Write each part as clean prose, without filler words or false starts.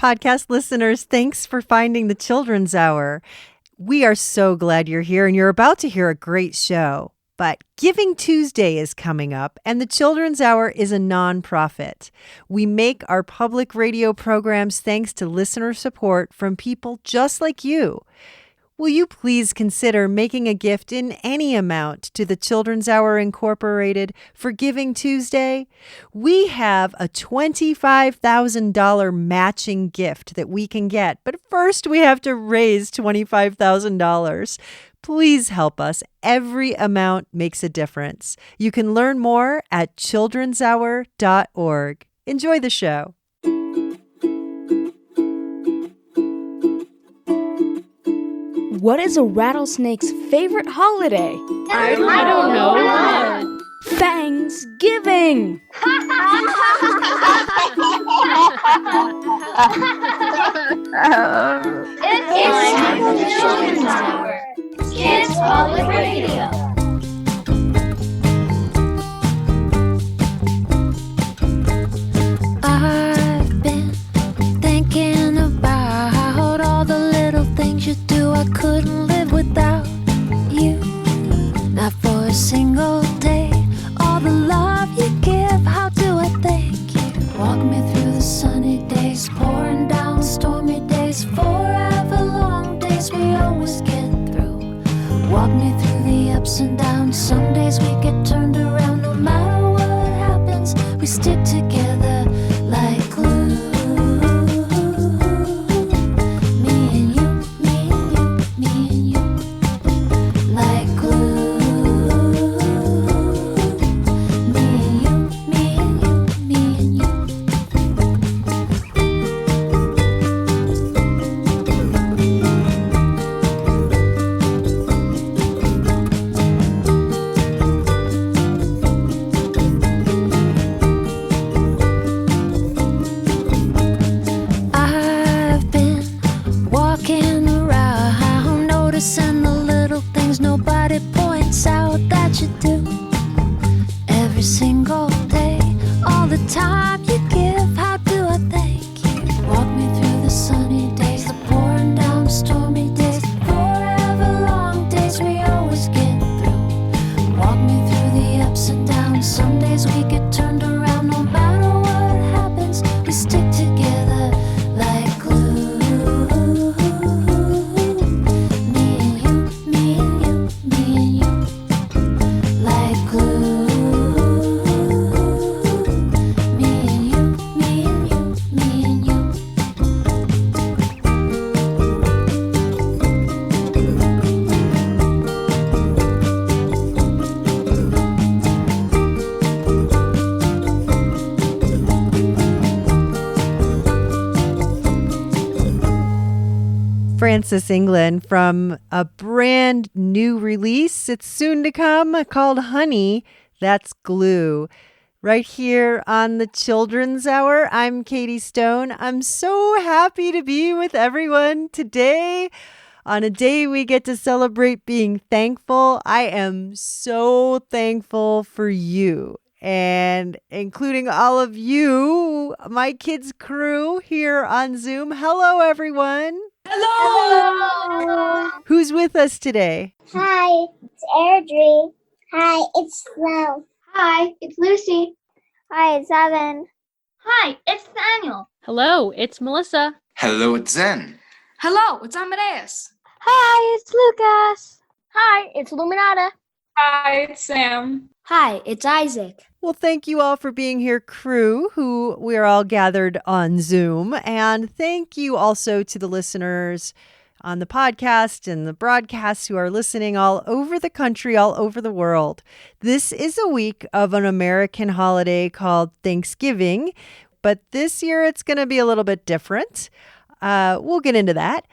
podcast listeners, thanks for finding the Children's Hour. We are so glad you're here and you're about to hear a great show. But Giving Tuesday is coming up, and the Children's Hour is a nonprofit. We make our public radio programs thanks to listener support from people just like you. Will you please consider making a gift in any amount to the Children's Hour Incorporated for Giving Tuesday? We have a $25,000 matching gift that we can get, but first we have to raise $25,000. Please help us. Every amount makes a difference. You can learn more at childrenshour.org. Enjoy the show. What is a rattlesnake's favorite holiday? I don't know. Thanksgiving! It's time for the Children's Hour. Kids Public Radio. I've been thinking about all the little things you do. I couldn't live without you, not for a single day. All the love you give, how do I thank you? Walk me through the sunny days, pouring down stormy days, forever long days we always get through. Walk me through the ups and downs, some days we get turned around. No matter what happens, we stick together like glue. Me and you, me and you, me and you, like glue. Me and you, me and you, me and you. I've been walking around, noticing the little things nobody points out that you do. Every single day, all the time you give, how do I thank you? Walk me through the sunny days, the pouring down stormy days, forever long days we always get through. Walk me through the ups and downs, some days we get turned around. No matter what happens, we stick together like glue. Me and you, me and you, me and you, like glue. Me and you, me and you, me and you. Francis England from a brand new release. It's soon to come called Honey, That's Glue. Right here on the Children's Hour, I'm Katie Stone. I'm so happy to be with everyone today. On a day we get to celebrate being thankful. I am so thankful for you, and including all of you, my kids' crew here on Zoom. Hello, everyone. Hello! Who's with us today? Hi, it's Airdrie. Hi, it's Flo. Hi, it's Lucy. Hi, it's Evan. Hi, it's Daniel. Hello, it's Melissa. Hello, it's Zen. Hello, it's Amadeus. Hi, it's Lucas. Hi, it's Luminata. Hi, it's Sam. Hi, it's Isaac. Well, thank you all for being here, crew, who we are all gathered on Zoom. And thank you also to the listeners on the podcast and the broadcasts who are listening all over the country, all over the world. This is a week of an American holiday called Thanksgiving, but this year it's going to be a little bit different. We'll get into that.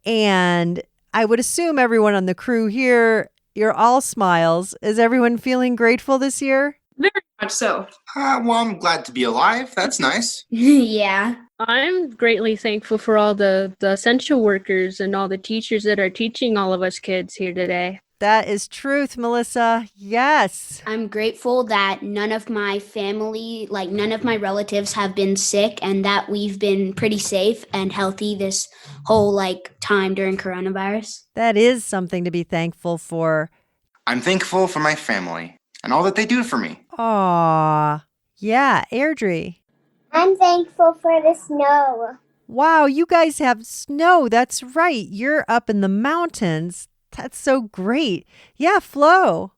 And I would assume everyone on the crew here, you're all smiles. Is everyone feeling grateful this year? Very much so. Well, I'm glad to be alive. That's nice. Yeah. I'm greatly thankful for all the essential workers and all the teachers that are teaching all of us kids here today. That is truth, Melissa. Yes. I'm grateful that none of my family, like none of my relatives have been sick and that we've been pretty safe and healthy this whole time during coronavirus. That is something to be thankful for. I'm thankful for my family and all that they do for me. Aw. Yeah, Airdrie. I'm thankful for the snow. Wow, you guys have snow. That's right. You're up in the mountains. That's so great. Yeah, Flo.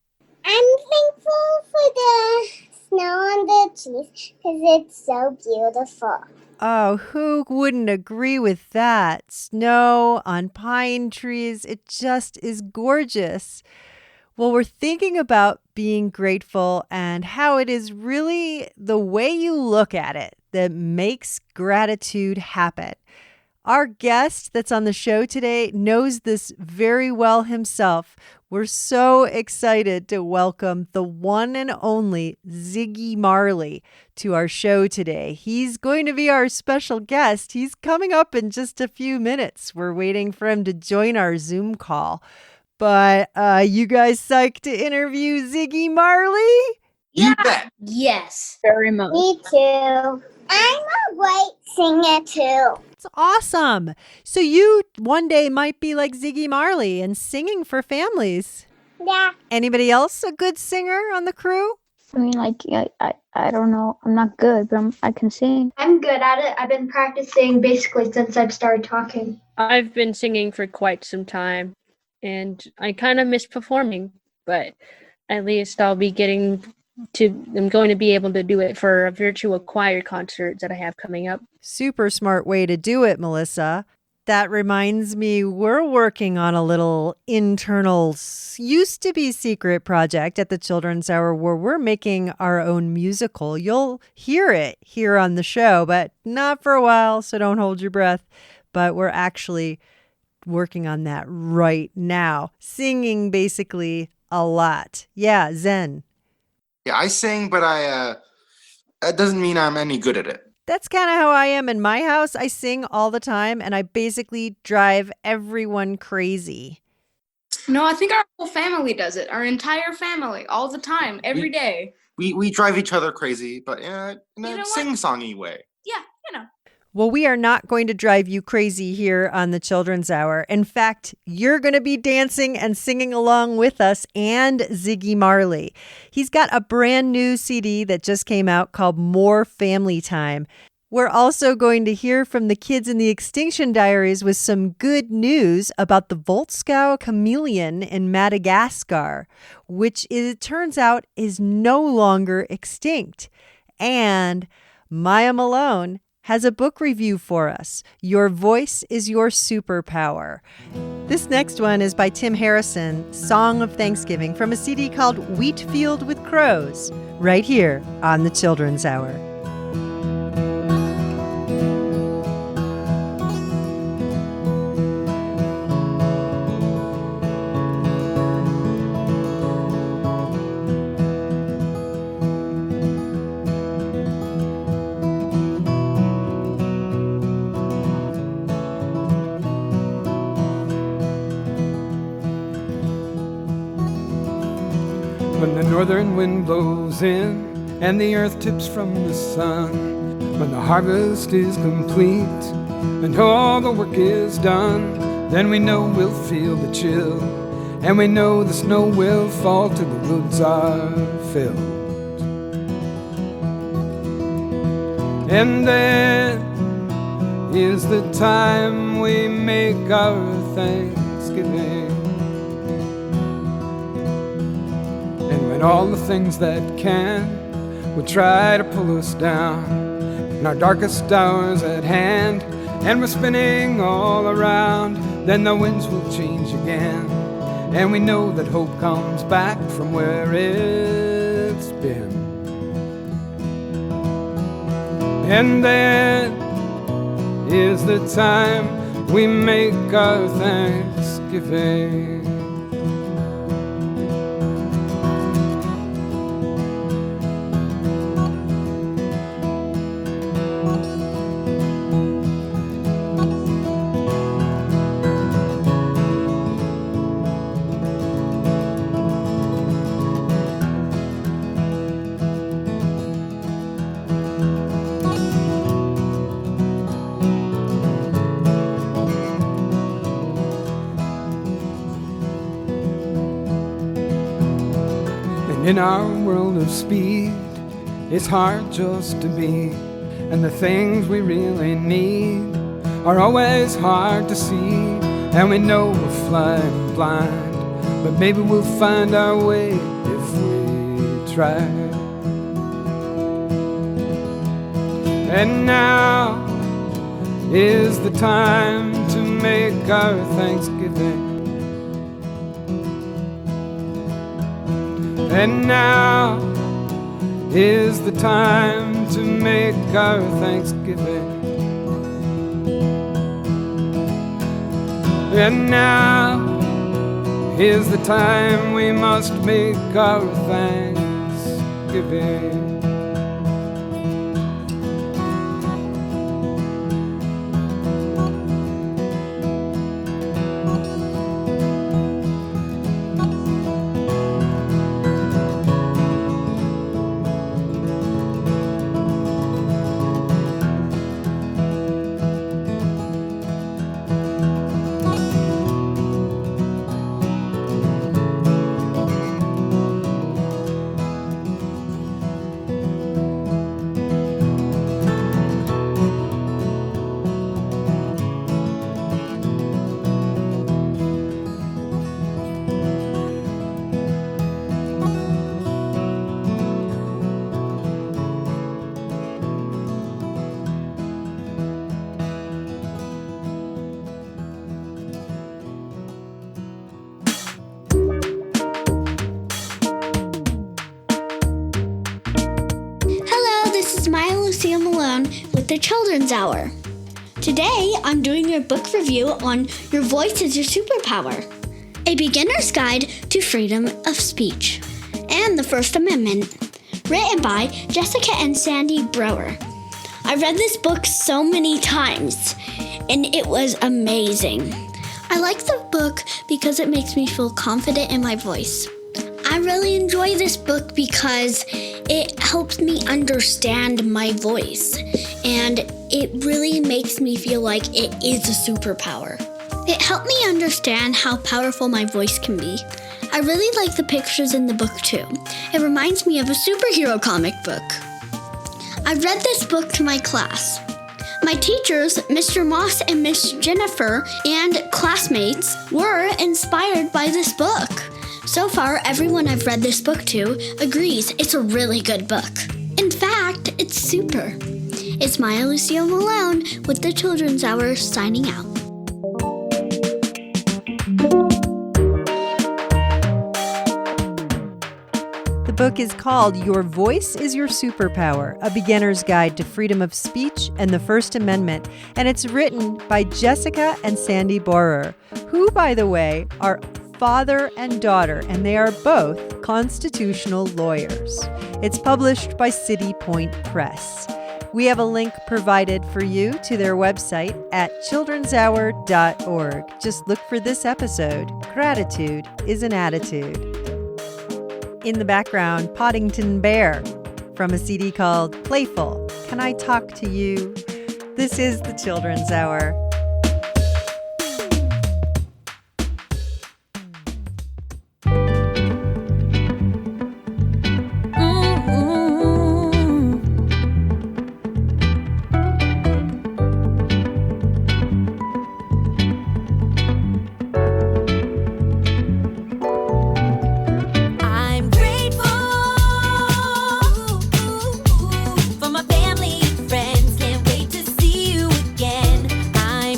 I'm thankful for the snow on the trees because it's so beautiful. Oh, who wouldn't agree with that? Snow on pine trees. It just is gorgeous. Well, we're thinking about being grateful and how it is really the way you look at it that makes gratitude happen. Our guest that's on the show today knows this very well himself. We're so excited to welcome the one and only Ziggy Marley to our show today. He's going to be our special guest. He's coming up in just a few minutes. We're waiting for him to join our Zoom call. But you guys psyched to interview Ziggy Marley? You bet. Yes. Very much. Me too. I'm a great singer too. It's awesome. So you one day might be like Ziggy Marley and singing for families. Yeah. Anybody else a good singer on the crew? I mean, I don't know. I'm not good, but I can sing. I'm good at it. I've been practicing basically since I've started talking. I've been singing for quite some time, and I kind of miss performing, but at least I'm going to be able to do it for a virtual choir concert that I have coming up. Super smart way to do it, Melissa. That reminds me, we're working on a little internal, used to be secret project at the Children's Hour where we're making our own musical. You'll hear it here on the show, but not for a while, so don't hold your breath. But we're actually working on that right now, singing basically a lot. Yeah, Zen. Yeah, I sing, but that doesn't mean I'm any good at it. That's kind of how I am in my house. I sing all the time, and I basically drive everyone crazy. No, I think our whole family does it. Our entire family, all the time, every day. We drive each other crazy, but in a sing-songy way. Yeah, you know. Well, we are not going to drive you crazy here on the Children's Hour. In fact, you're going to be dancing and singing along with us and Ziggy Marley. He's got a brand new CD that just came out called More Family Time. We're also going to hear from the kids in the Extinction Diaries with some good news about the Voltscow chameleon in Madagascar, which it turns out is no longer extinct. And Maya Malone has a book review for us. Your voice is your superpower. This next one is by Tim Harrison, Song of Thanksgiving, from a CD called Wheatfield with Crows, right here on the Children's Hour. When the northern wind blows in and the earth tips from the sun, when the harvest is complete and all the work is done, then we know we'll feel the chill, and we know the snow will fall till the woods are filled. And then is the time we make our Thanksgiving. And all the things that can will try to pull us down, and our darkest hours at hand, and we're spinning all around, then the winds will change again, and we know that hope comes back from where it's been. And then is the time we make our Thanksgiving. In our world of speed, it's hard just to be, and the things we really need are always hard to see. And we know we're flying blind, but maybe we'll find our way if we try. And now is the time to make our Thanksgiving. And now is the time to make our Thanksgiving. And now is the time we must make our Thanksgiving. The Children's Hour. Today, I'm doing a book review on Your Voice is Your Superpower, a beginner's guide to freedom of speech and the First Amendment, written by Jessica and Sandy Brower. I read this book so many times, and it was amazing. I like the book because it makes me feel confident in my voice. I really enjoy this book because it helps me understand my voice, and it really makes me feel like it is a superpower. It helped me understand how powerful my voice can be. I really like the pictures in the book too. It reminds me of a superhero comic book. I read this book to my class. My teachers, Mr. Moss and Miss Jennifer, and classmates were inspired by this book. So far, everyone I've read this book to agrees it's a really good book. In fact, it's super. It's Maya Lucio Malone with the Children's Hour signing out. The book is called Your Voice is Your Superpower, A Beginner's Guide to Freedom of Speech and the First Amendment, and it's written by Jessica and Sandy Borer, who, by the way, are father and daughter, and they are both constitutional lawyers. It's published by City Point Press. We have a link provided for you to their website at childrenshour.org. Just look for this episode, Gratitude is an Attitude. In the background, Poddington Bear from a CD called Playful, Can I Talk to You? This is the Children's Hour. For my family, friends, can't wait to see you again. I'm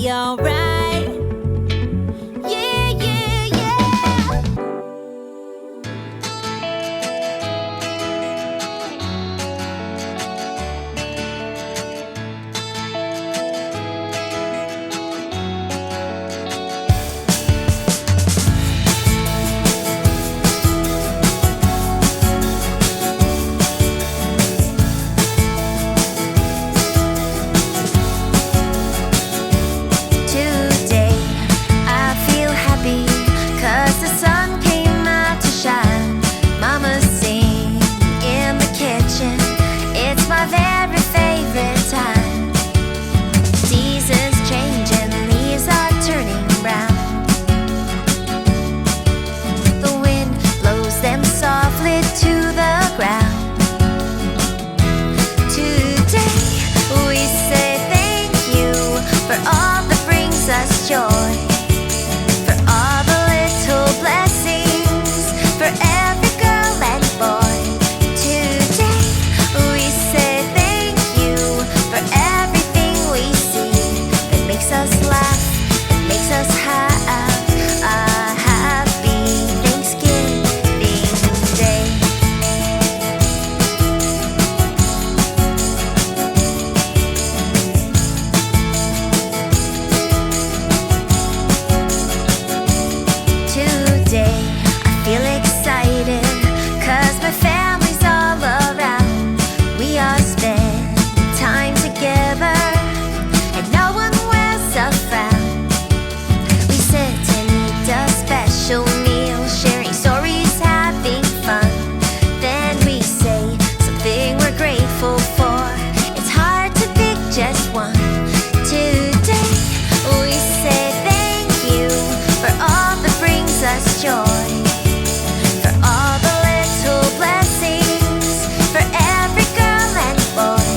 be alright. Yeah, yeah, yeah. Today I feel happy 'cause the sun came out to shine. Mama's singing in the kitchen. It's my very favorite time. Seasons change and leaves are turning brown. The wind blows them softly to the ground. Today we say thank you for all that brings us joy, for all the little blessings, for every girl and boy. Today we say thank you for everything we see that makes us laugh, that makes us have a happy Thanksgiving Day. Today I feel excited 'cause my family's all around. We all spend time together and no one wears a frown. We sit and eat a special meal, sharing stories, having fun. Then we say something we're grateful for. It's hard to pick just one. Today we say thank you for all that brings us joy, for all the little blessings, for every girl and boy.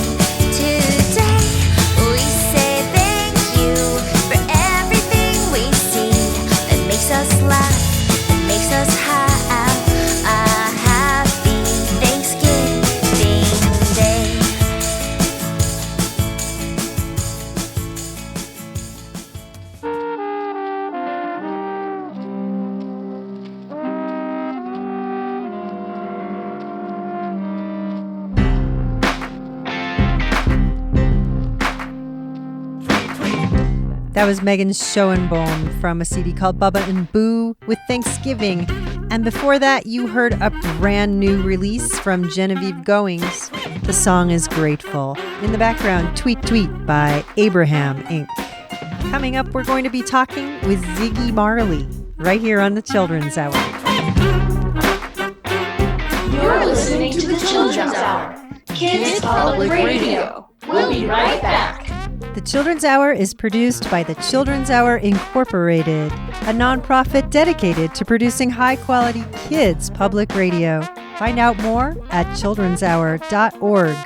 Today we say thank you for everything we see that makes us laugh, that makes us have a happy Thanksgiving Day. That was Megan Schoenbohm from a CD called Bubba and Boo with Thanksgiving. And before that, you heard a brand new release from Genevieve Goings. The song is Grateful. In the background, Tweet Tweet by Abraham Inc. Coming up, we're going to be talking with Ziggy Marley right here on the Children's Hour. You're listening to the Children's Hour, Kids Public Radio. We'll be right back. The Children's Hour is produced by the Children's Hour Incorporated, a nonprofit dedicated to producing high-quality kids public radio. Find out more at childrenshour.org.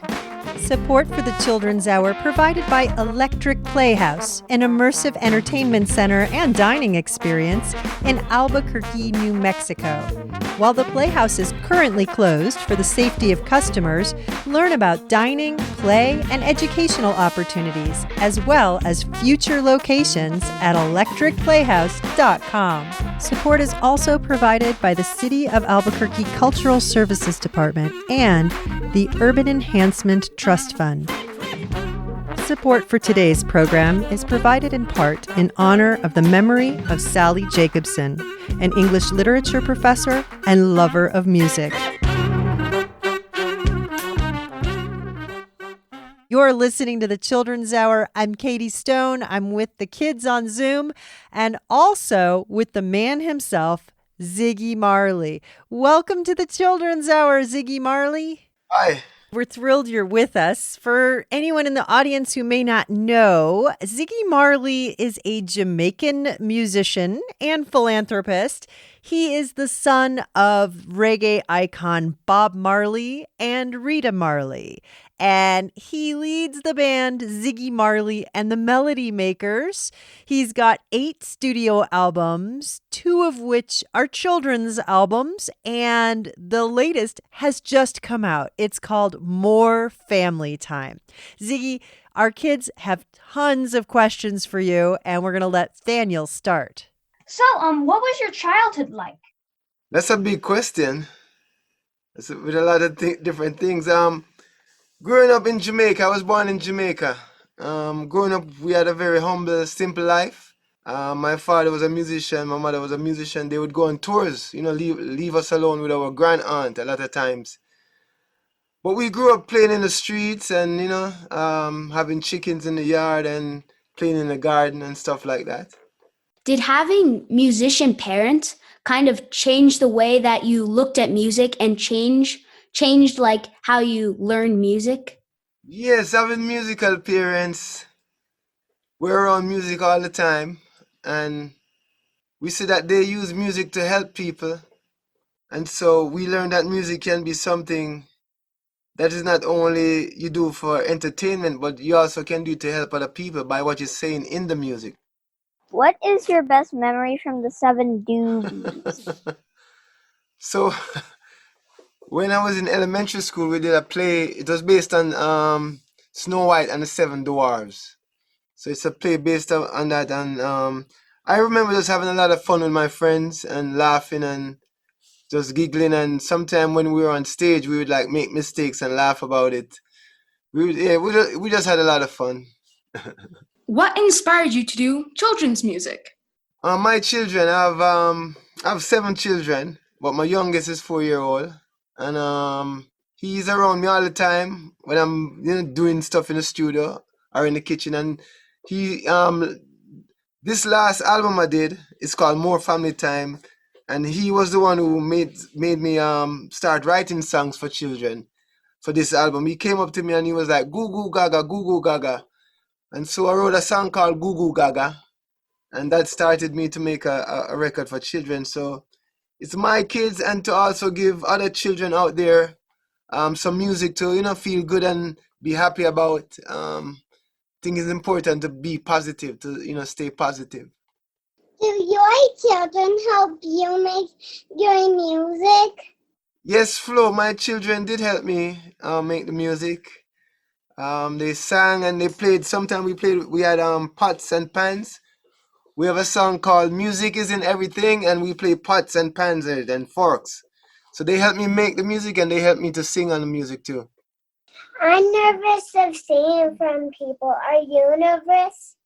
Support for the Children's Hour provided by Electric Playhouse, an immersive entertainment center and dining experience in Albuquerque, New Mexico. While the Playhouse is currently closed for the safety of customers, learn about dining, play, and educational opportunities, as well as future locations at electricplayhouse.com. Support is also provided by the City of Albuquerque Cultural Services Department and the Urban Enhancement Trust Fund. Support for today's program is provided in part in honor of the memory of Sally Jacobson, an English literature professor and lover of music. You're listening to the Children's Hour. I'm Katie Stone. I'm with the kids on Zoom and also with the man himself, Ziggy Marley. Welcome to the Children's Hour, Ziggy Marley. Hi. We're thrilled you're with us. For anyone in the audience who may not know, Ziggy Marley is a Jamaican musician and philanthropist. He is the son of reggae icon Bob Marley and Rita Marley. and he leads the band Ziggy Marley and the Melody Makers. He's got 8 studio albums, 2 of which are children's albums, and the latest has just come out. It's called More Family Time. Ziggy, our kids have tons of questions for you, and we're going to let Thaniel start. So, what was your childhood like? That's a big question. With a lot of different things. Growing up in Jamaica, I was born in Jamaica. Growing up, we had a very humble, simple life. My father was a musician, my mother was a musician. They would go on tours, leave us alone with our grand aunt a lot of times. But we grew up playing in the streets and, having chickens in the yard and playing in the garden and stuff like that. Did having musician parents kind of change the way that you looked at music and changed like how you learned music? Yes, having musical parents, we're around music all the time, and we see that they use music to help people. And so we learn that music can be something that is not only you do for entertainment, but you also can do to help other people by what you're saying in the music. What is your best memory from the 7 Doobies? So when I was in elementary school, we did a play. It was based on Snow White and the 7 Dwarfs. So it's a play based on that. And I remember just having a lot of fun with my friends and laughing and just giggling. And sometimes when we were on stage, we would like make mistakes and laugh about it. We just had a lot of fun. What inspired you to do children's music? My children, I have 7 children, but my youngest is 4-year-old, and he's around me all the time when I'm doing stuff in the studio or in the kitchen. And he this last album I did is called More Family Time, and he was the one who made me start writing songs for children for this album. He came up to me and he was like, "Goo goo gaga, goo goo gaga," and so I wrote a song called Goo Goo Gaga. And that started me to make a record for children. So it's my kids, and to also give other children out there some music to, feel good and be happy about. I think it's important to be positive, to, stay positive. Do your children help you make your music? Yes, Flo, my children did help me make the music. They sang and they played. Sometimes we had pots and pans. We have a song called Music Isn't Everything, and we play pots and pans and forks. So they help me make the music, and they help me to sing on the music too. I'm nervous of singing in front of people. Are you nervous?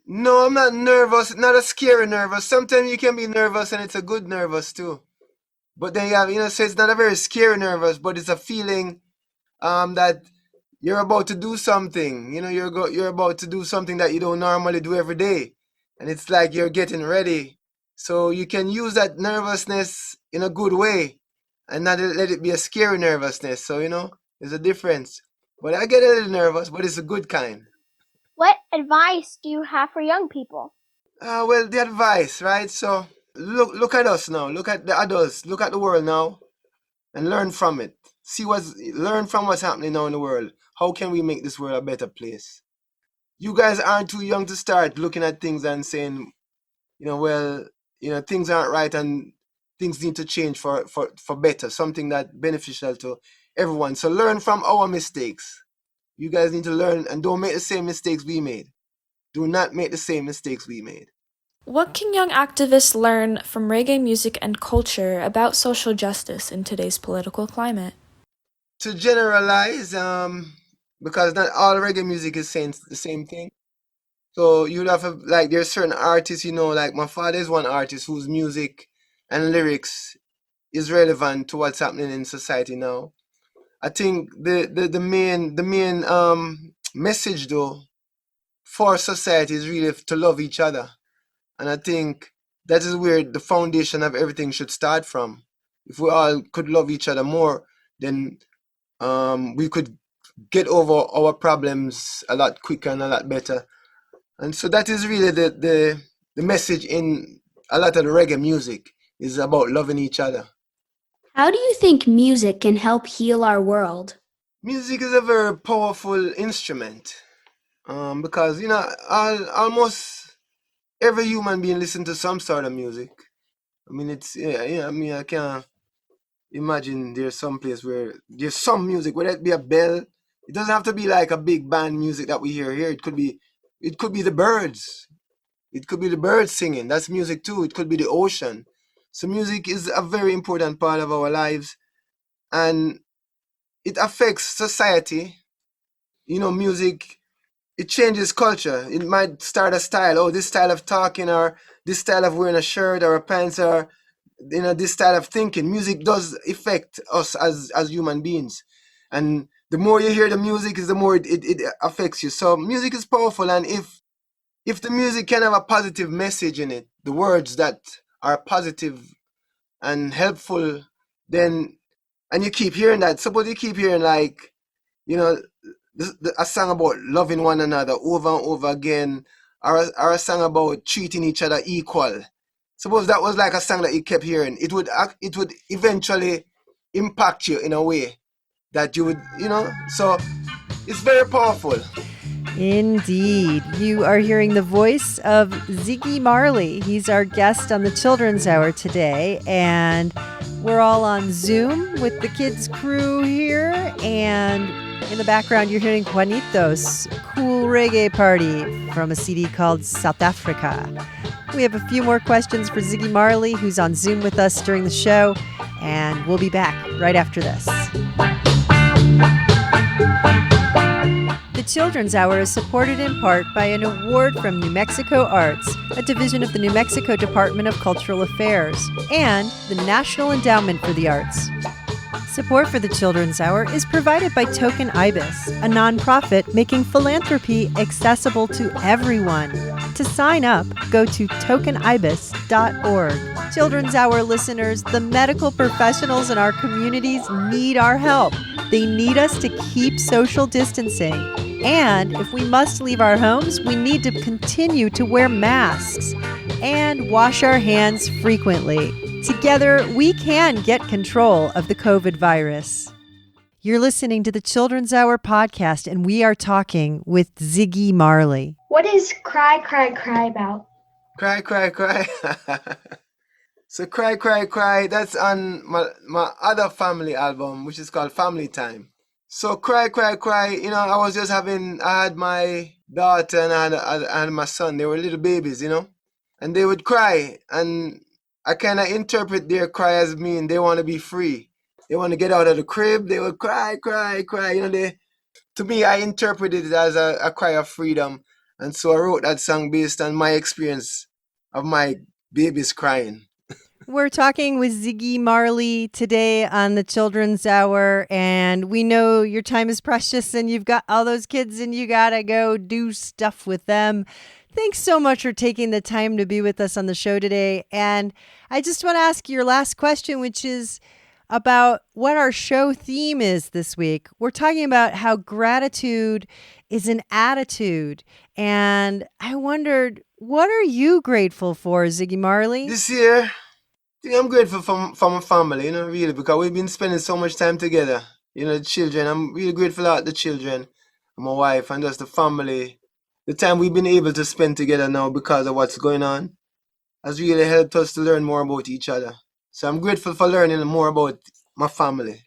No, I'm not nervous. Not a scary nervous. Sometimes you can be nervous, and it's a good nervous too. But then you have, so it's not a very scary nervous, but it's a feeling that you're about to do something. You're about to do something that you don't normally do every day. And it's like you're getting ready. So you can use that nervousness in a good way and not let it be a scary nervousness. So, there's a difference. But I get a little nervous, but it's a good kind. What advice do you have for young people? Well, the advice, right? So look at us now. Look at the adults. Look at the world now and learn from it. Learn from what's happening now in the world. How can we make this world a better place? You guys aren't too young to start looking at things and saying, things aren't right and things need to change for better, something that's beneficial to everyone. So learn from our mistakes. You guys need to learn and don't make the same mistakes we made. Do not make the same mistakes we made. What can young activists learn from reggae music and culture about social justice in today's political climate? To generalize, because not all reggae music is saying the same thing. So you'd have to, there's certain artists, like my father is one artist whose music and lyrics is relevant to what's happening in society now. I think the main message though for society is really to love each other. And I think that is where the foundation of everything should start from. If we all could love each other more, then we could get over our problems a lot quicker and a lot better. And so that is really the message in a lot of the reggae music, is about loving each other. How do you think music can help heal our world? Music is a very powerful instrument. Because almost every human being listen to some sort of music. I mean, I mean, I can't imagine there's some place where there's some music, whether it be a bell. It doesn't have to be like a big band music that we hear here. It could be the birds. It could be the birds singing. That's music too. It could be the ocean. So music is a very important part of our lives, and it affects society. Music, it changes culture. It might start a style. Oh, this style of talking, or this style of wearing a shirt or a pants, or this style of thinking. Music does affect us as human beings, and the more you hear the music, is the more it affects you. So music is powerful, and if the music can have a positive message in it, the words that are positive and helpful, then, and you keep hearing that. Suppose you keep hearing like, a song about loving one another over and over again, or a song about treating each other equal. Suppose that was like a song that you kept hearing. It would eventually impact you in a way that you would, so it's very powerful. Indeed. You are hearing the voice of Ziggy Marley. He's our guest on the Children's Hour today, and we're all on Zoom with the kids' crew here, and in the background you're hearing Juanito's cool reggae party from a CD called South Africa. We have a few more questions for Ziggy Marley, who's on Zoom with us during the show, and we'll be back right after this. The Children's Hour is supported in part by an award from New Mexico Arts, a division of the New Mexico Department of Cultural Affairs, and the National Endowment for the Arts. Support for the Children's Hour is provided by Token Ibis, a nonprofit making philanthropy accessible to everyone. To sign up, go to tokenibis.org. Children's Hour listeners, the medical professionals in our communities need our help. They need us to keep social distancing. And if we must leave our homes, we need to continue to wear masks and wash our hands frequently. Together, we can get control of the COVID virus. You're listening to the Children's Hour podcast, and we are talking with Ziggy Marley. What is Cry, Cry, Cry about? Cry, cry, cry. So Cry, Cry, Cry, that's on my other family album, which is called Family Time. So Cry, Cry, Cry, I had my daughter and I had my son. They were little babies, and they would cry, and I kind of interpret their cry as mean they want to be free. They want to get out of the crib. They would cry, cry, cry. To me, I interpreted it as a cry of freedom. And so I wrote that song based on my experience of my babies crying. We're talking with Ziggy Marley today on the Children's Hour, and we know your time is precious and you've got all those kids and you got to go do stuff with them. Thanks so much for taking the time to be with us on the show today. And I just want to ask your last question, which is about what our show theme is this week. We're talking about how gratitude is an attitude. And I wondered, what are you grateful for, Ziggy Marley? This year, I'm grateful for my family, really, because we've been spending so much time together. The children, I'm really grateful about the children, and my wife, and just the family. The time we've been able to spend together now because of what's going on has really helped us to learn more about each other. So I'm grateful for learning more about my family.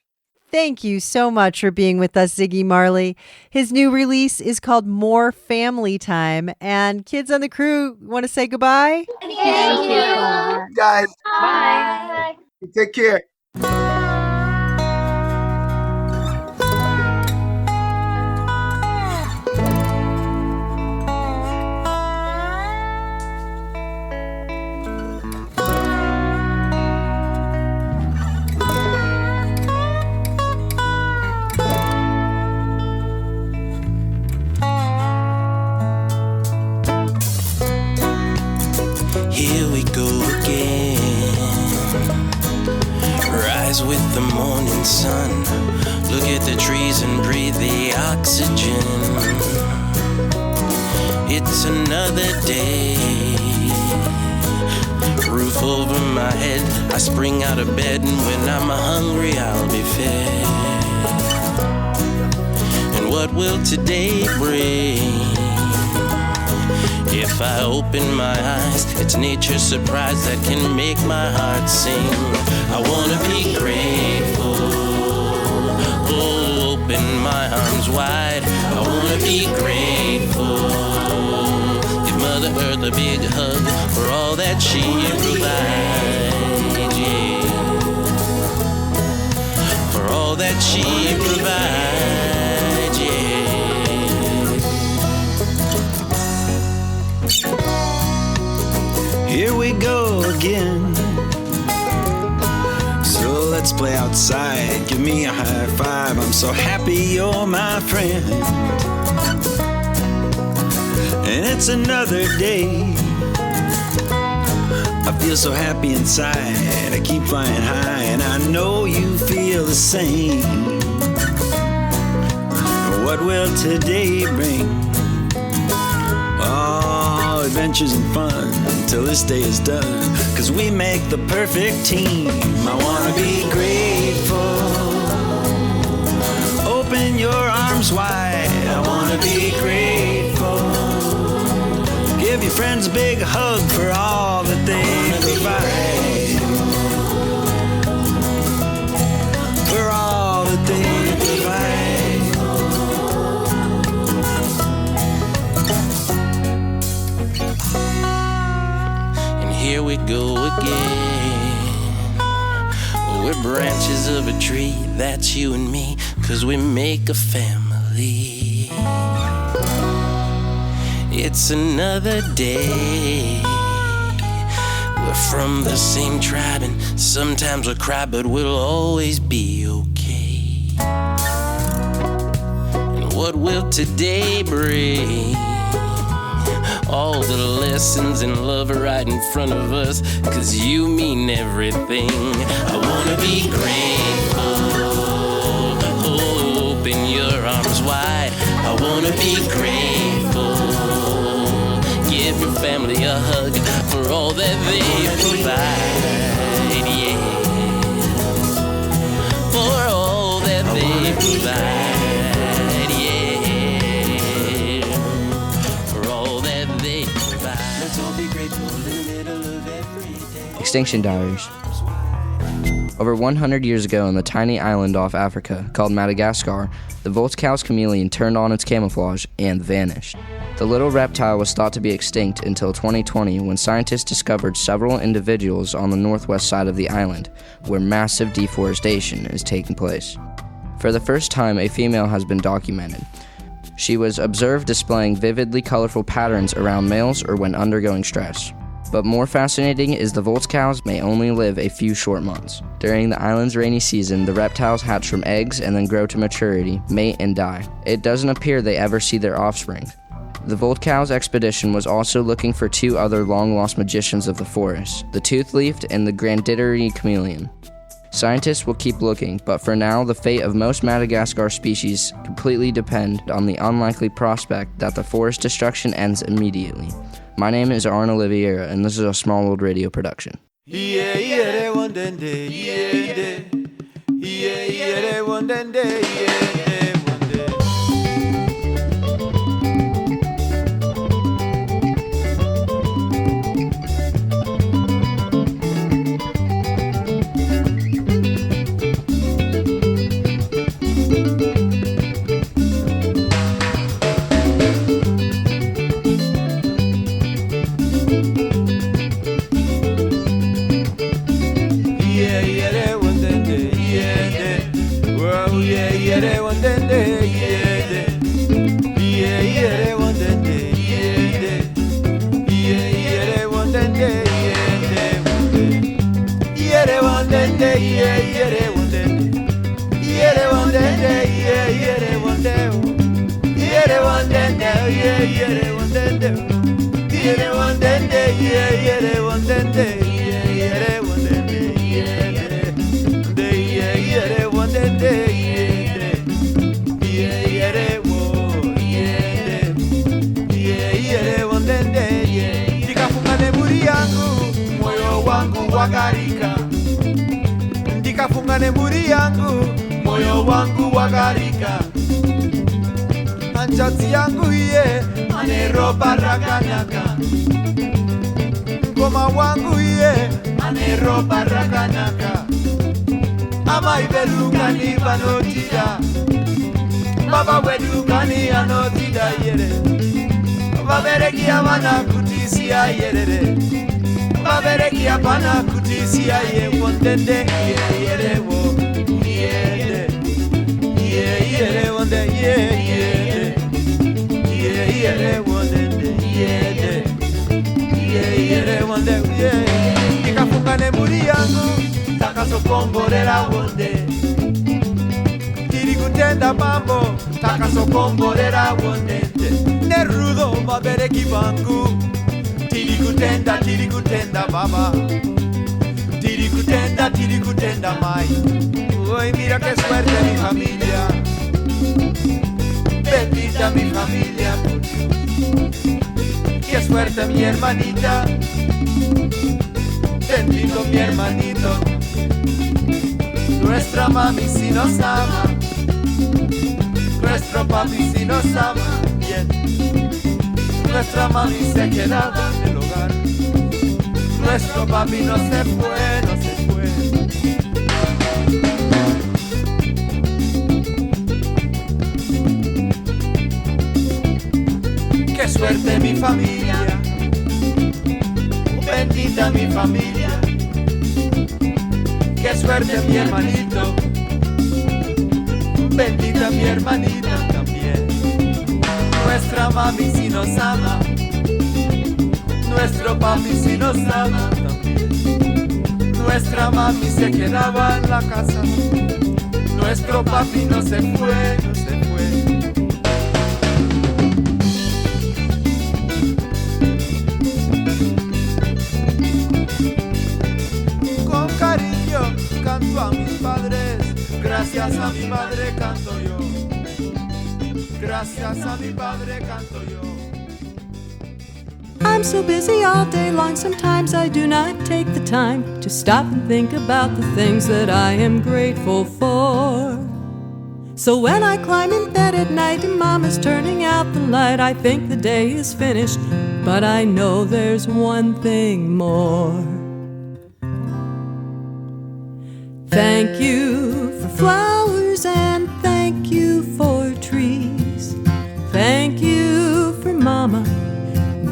Thank you so much for being with us, Ziggy Marley. His new release is called More Family Time. And kids on the crew, want to say goodbye? Thank you. Guys. Bye. Take care. Here we go again. Rise with the morning sun. Look at the trees and breathe the oxygen. It's another day. Roof over my head. I spring out of bed, and when I'm hungry, I'll be fed. what will today bring? If I open my eyes, it's nature's surprise that can make my heart sing. I wanna be grateful. Oh, open my arms wide. I wanna be grateful. Give Mother Earth a big hug for all that she provides. Yeah. For all that she provides. Yeah. Here we go again. So let's play outside. Give me a high five. I'm so happy you're my friend. And it's another day. I feel so happy inside. I keep flying high, and I know you feel the same. What will today bring? Oh, adventures and fun till this day is done, 'cause we make the perfect team. I wanna be grateful. Open your arms wide. I wanna be grateful. Give your friends a big hug for all that they provide. For all that they provide. And here we go again. We're branches of a tree, that's you and me, 'cause we make a family. It's another day. We're from the same tribe, and sometimes we cry, but we'll always be okay. And what will today bring? All the lessons and love are right in front of us, 'cause you mean everything. I wanna be grateful. Oh, open your arms wide. I wanna be grateful. Give your family a hug for all that they provide, yeah. For all that they provide, yeah. For all that they provide. Let's all be grateful in the middle of every day. Extinction Diaries. Over 100 years ago on the tiny island off Africa called Madagascar, the Volkswagen chameleon turned on its camouflage and vanished. The little reptile was thought to be extinct until 2020 when scientists discovered several individuals on the northwest side of the island, where massive deforestation is taking place. For the first time, a female has been documented. She was observed displaying vividly colorful patterns around males or when undergoing stress. But more fascinating is the Volkscows may only live a few short months. During the island's rainy season, the reptiles hatch from eggs and then grow to maturity, mate, and die. It doesn't appear they ever see their offspring. The Volkscows expedition was also looking for two other long-lost magicians of the forest, the tooth-leafed and the grandidatory chameleon. Scientists will keep looking, but for now, the fate of most Madagascar species completely depend on the unlikely prospect that the forest destruction ends immediately. My name is Arna Oliveira, and this is a Small World Radio production. Ndikafungane mburi yangu, moyo wangu wagarika. shati yangu ye aneropa rakanaka, ngoma wangu ye aneropa rakanaka, ama ibelukani banotida, baba wedukani anotida yere, babereki abana kutisia yerere, babereki abana kutisia ye wondende yere wo yere yere wonde yere yere wondende yere wonde ikafungane muri yangu takasokongorera wonde tiri kutenda mambo takasokongorera wonde nerudo babereki bangu tiri kutenda baba tiri kutenda mai. Uy, mira qué suerte mi familia, bendita mi familia, qué suerte mi hermanita, bendito mi hermanito, nuestra mami si nos ama, nuestro papi si nos ama, bien, nuestra mami se quedaba en el hogar, nuestro papi no se fue, no se fue. Qué suerte mi familia, bendita mi familia, qué suerte mi hermanito, bendita mi hermanita también. Nuestra mami si nos ama, nuestro papi si nos ama también. Nuestra mami se quedaba en la casa, nuestro papi no se fue, no se fue. Con cariño canto a mis padres, gracias a mi padre canto yo, gracias a mi padre canto yo. I'm so busy all day long, sometimes I do not take the time to stop and think about the things that I am grateful for. So when I climb in bed at night and Mama's turning out the light, I think the day is finished, but I know there's one thing more. Thank you for flowers and thank you for trees. Thank you for Mama.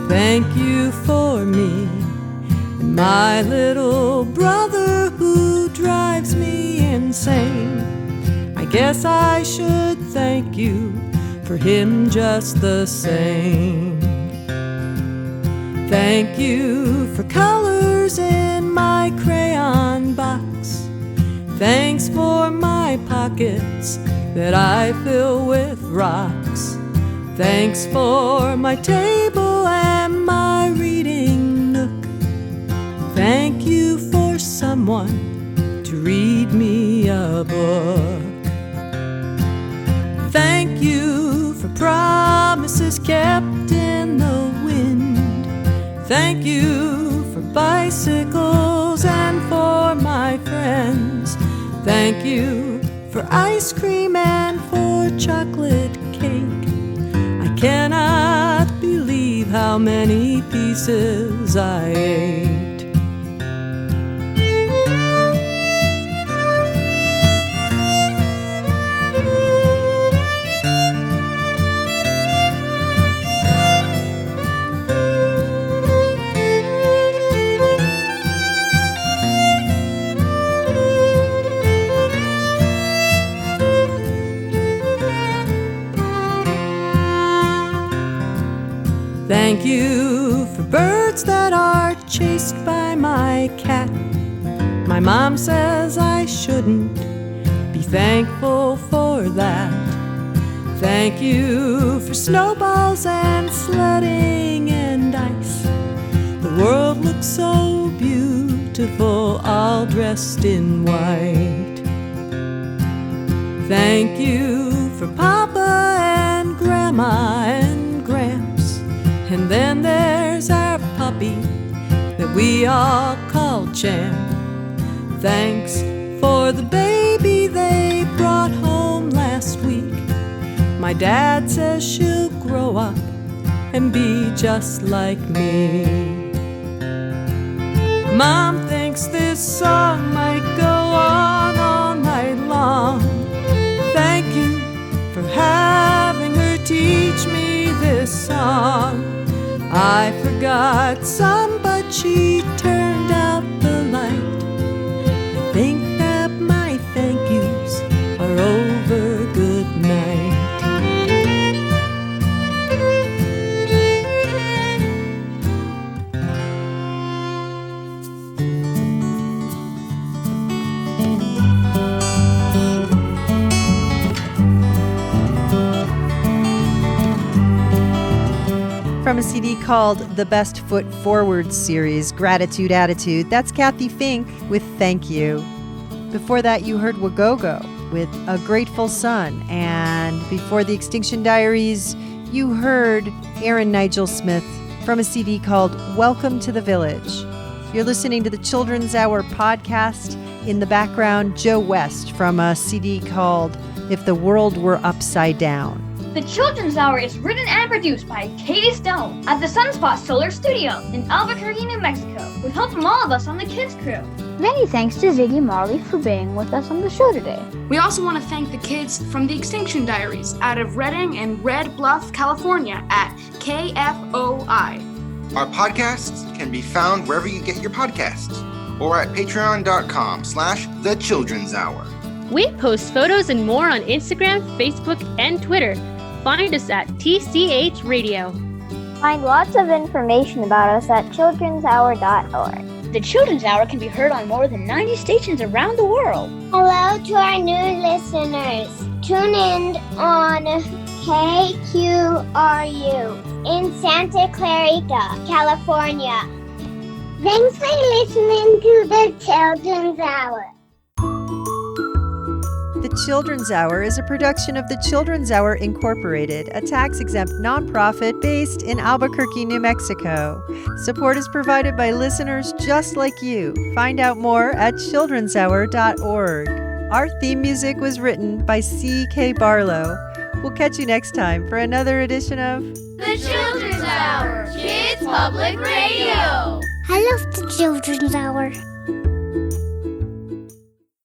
Thank you for me, and my little brother who drives me insane. I guess I should thank you for him just the same. Thank you for colors in my crayon box. Thanks for my pockets that I fill with rocks. Thanks for my table and my reading nook. Thank you for someone to read me a book. Thank you for promises kept in the wind. Thank you for bicycles and for my friends. Thank you for ice cream and for chocolate cake. I cannot believe how many pieces I ate. Thank you for birds that are chased by my cat. My mom says I shouldn't be thankful for that. Thank you for snowballs and sledding and ice. The world looks so beautiful, all dressed in white. Thank you for Papa and Grandma and Gramps. And then there's our puppy that we all call Champ. Thanks for the baby they brought home last week. My dad says she'll grow up and be just like me. Mom thinks this song might go on all night long. Thank you for having her teach me this song. I forgot some, but she turned out the light. I think that my thank yous are over. Good night. From a CD called The Best Foot Forward series, Gratitude Attitude, that's Kathy Fink with Thank You. Before that, you heard Wagogo with A Grateful Son. And before the Extinction Diaries, you heard Aaron Nigel Smith from a CD called Welcome to the Village. You're listening to the Children's Hour podcast. In the background, Joe West from a CD called If the World Were Upside Down. The Children's Hour is written and produced by Katie Stone at the Sunspot Solar Studio in Albuquerque, New Mexico, with help from all of us on the kids crew. Many thanks to Ziggy Marley for being with us on the show today. We also want to thank the kids from the Extinction Diaries out of Redding and Red Bluff, California at KFOI. Our podcasts can be found wherever you get your podcasts or at patreon.com/The Children's Hour. We post photos and more on Instagram, Facebook, and Twitter. Find us at TCH Radio. Find lots of information about us at childrenshour.org. The Children's Hour can be heard on more than 90 stations around the world. Hello to our new listeners. Tune in on KQRU in Santa Clarita, California. Thanks for listening to the Children's Hour. The Children's Hour is a production of the Children's Hour Incorporated, a tax-exempt nonprofit based in Albuquerque, New Mexico. Support is provided by listeners just like you. Find out more at childrenshour.org. Our theme music was written by C.K. Barlow. We'll catch you next time for another edition of The Children's Hour, Kids Public Radio. I love the Children's Hour.